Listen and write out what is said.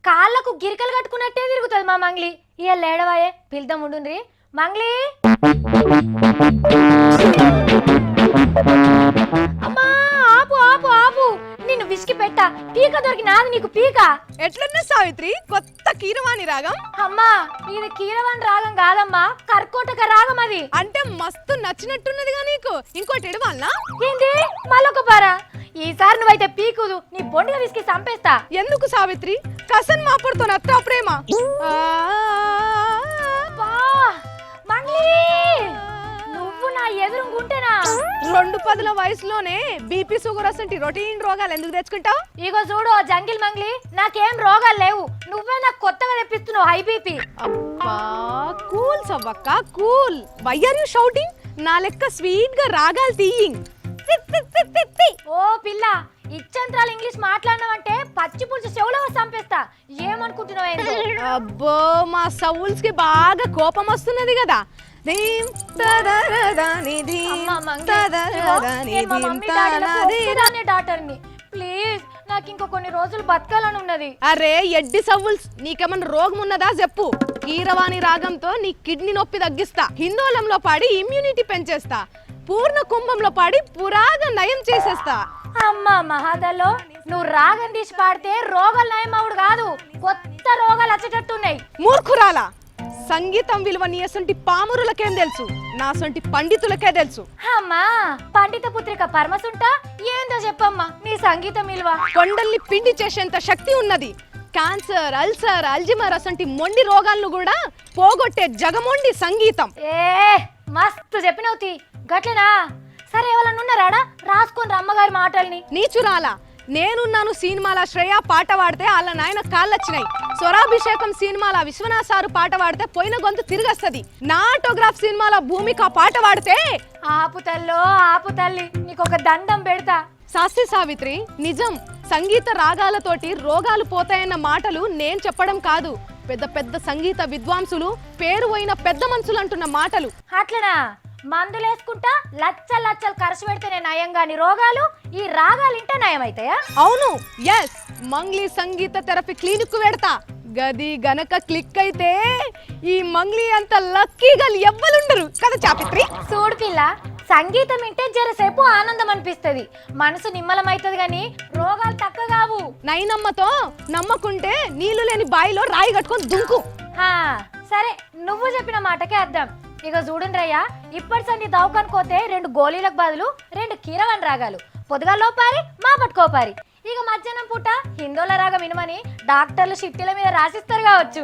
కాళ్ళకు గిరికలు కట్టుకున్నట్టే తిరుగుతుంది మా మంగ్లీ. ఇక లేడవాయే పిలుద్దాం ఉండుండ్రి. మంగ్లీ అమ్మా ఆపు ఆపు ఆపు, నిన్ను విసికి పెట్ట పీక దొరికినాది నీకు పీక. ఎట్లన్నా సావిత్రి కొత్త కీరవాణి రాగం? అమ్మా ఇది కీరవాణి రాగం కాదమ్మా, కర్కోటక రాగం అది. అంటే మస్తు నచ్చినట్టున్నదిగా నీకు, ఇంకోటి ఎడవాలనా? ఏంటి మళ్ళొక పారా? ఈసారి నువ్వైతే పీకుదు, నీ బొండిగా విసికి చంపేస్తా. ఎందుకు సావిత్రి కసన్ మాపుడుతో నత్తా ప్రేమ? నువ్వు నా ఎదురుగుంటేనా 2 వయసులోనే బీపీ షుగర్ అసంటి రొటీన్ రోగాలు ఎందుకు తెచ్చుకుంటావు? ఇగో చూడు జంగిల్ మంగ్లీ, నాకేం రోగాలు లేవు, నువ్వే నాకు కొత్తగా తెప్పిస్తున్నావు హై బీపీ. అబ్బా కూల్ సవ్వక్క cool. Why are you shouting? నా లెక్క స్వీట్ గా రాగాలు తీయింగ్. ఓ పిల్ల, ఇచ్చంత్రాలు ఇంగ్లీష్ మాట్లాడినావంటే పచ్చి పులుసు చెవులో చంపేస్తా. ఏమనుకుంటున్నావు? అబ్బో మా సౌల్స్ కి బాగా కోపం వస్తున్నది కదా. ప్లీజ్ నాకు ఇంకో కొన్ని రోజులు బతకాలని ఉన్నది. అరే ఎడ్డి సవ్వుల్స్, నీకేమన్నా రోగం ఉన్నదా చెప్పు. కీరవాణి రాగంతో నీ కిడ్నీ నొప్పి తగ్గిస్తా, హిందోళంలో పాడి ఇమ్యూనిటీ పెంచేస్తా, పూర్ణ కుంభంలో పాడి పురాగా నయం చేసేస్తా. అమ్మా మహాదలో, నువ్వు రాగం తీసి పాడితే రోగాలు నయం అవుడు కాదు, కొత్త రోగాలు వచ్చేటట్టున్నాయి. మూర్ఖురాలా, సంగీతం విలువ నీ అసంటి పామురులకేం తెలుసు, నా సొంటి పండితులకే తెలుసు. అమ్మా పండిత పుత్రిక పరమసుంటా ఏందో చెప్పమ్మా నీ సంగీతం విలువ. కొండల్ని పిండి చేసేంత శక్తి ఉన్నది. క్యాన్సర్, అల్సర్, అల్జిమర్ అసంటి మొండి రోగాలను కూడా పోగొట్టే జగమొండి సంగీతం. ఏ మస్తు చెప్పినవుతి గట్లనా? సరే ఎవరన్నా ఉన్నారాడా రాసుకొని రమ్మగారి మాటల్ని. నీచురాలా, నేనున్నాను సినిమాల శ్రేయ పాట పాడితే వాళ్ళ నాయన కాళ్ళొచ్చినాయి. స్వరాభిషేకం సినిమాల విశ్వనాథ్ సారు పాట పాడితే పోయిన గొంతు తిరిగొస్తది. నా ఆటోగ్రాఫ్ సినిమాల భూమిక పాట పాడితే ఆపు తల్లో ఆపు తల్లి, నీకొక దండం పెడతా. శాస్త్రి సావిత్రి, నిజం, సంగీత రాగాలతోటి రోగాలు పోతాయన్న మాటలు నేను చెప్పడం కాదు, పెద్ద పెద్ద సంగీత విద్వాంసులు పేరు అయిన పెద్ద మనుషులు అంటున్న మాటలు. అట్లనా? మందులేసుకుంటా లచ్చలు లచ్చలు ఖర్చు పెడితేనే నయం గాని రోగాలు ఈ రాగాలింటే నయం అవుతాయా? అవును, ఎస్. మంగ్లీ సంగీత థెరపీ క్లినిక్ పెడతా. గది గనక క్లిక్ అయితే ఈ మంగ్లీ అంత లక్కీగా ఎవ్వలుండరు కదా చాపిత్రి. చూడు పిల్ల, సంగీతం వింటే జరసేపు ఆనందం అనిపిస్తది, మనసు నిమ్మలమైతది గాని రోగాలు తక్కువ కావు. నైనమ్మతో నమ్మకుంటే నీళ్లు లేని బాయిలో రాయి కట్టుకొని దుంకు. సరే నువ్వు చెప్పిన మాటకే అర్థం. ఇక చూడండిరయ్యా, ఇప్పటి సంది దవాఖానకు పోతే 2 గోళీలకు బదులు 2 కీరవాణి రాగాలు, పొద్దుగాల్లో పారి మా పట్టుకోపారి. ఇక మధ్యాహ్నం పూట హిందోల రాగం వినమని డాక్టర్లు షిట్టీల మీద రాసిస్తారు కావచ్చు.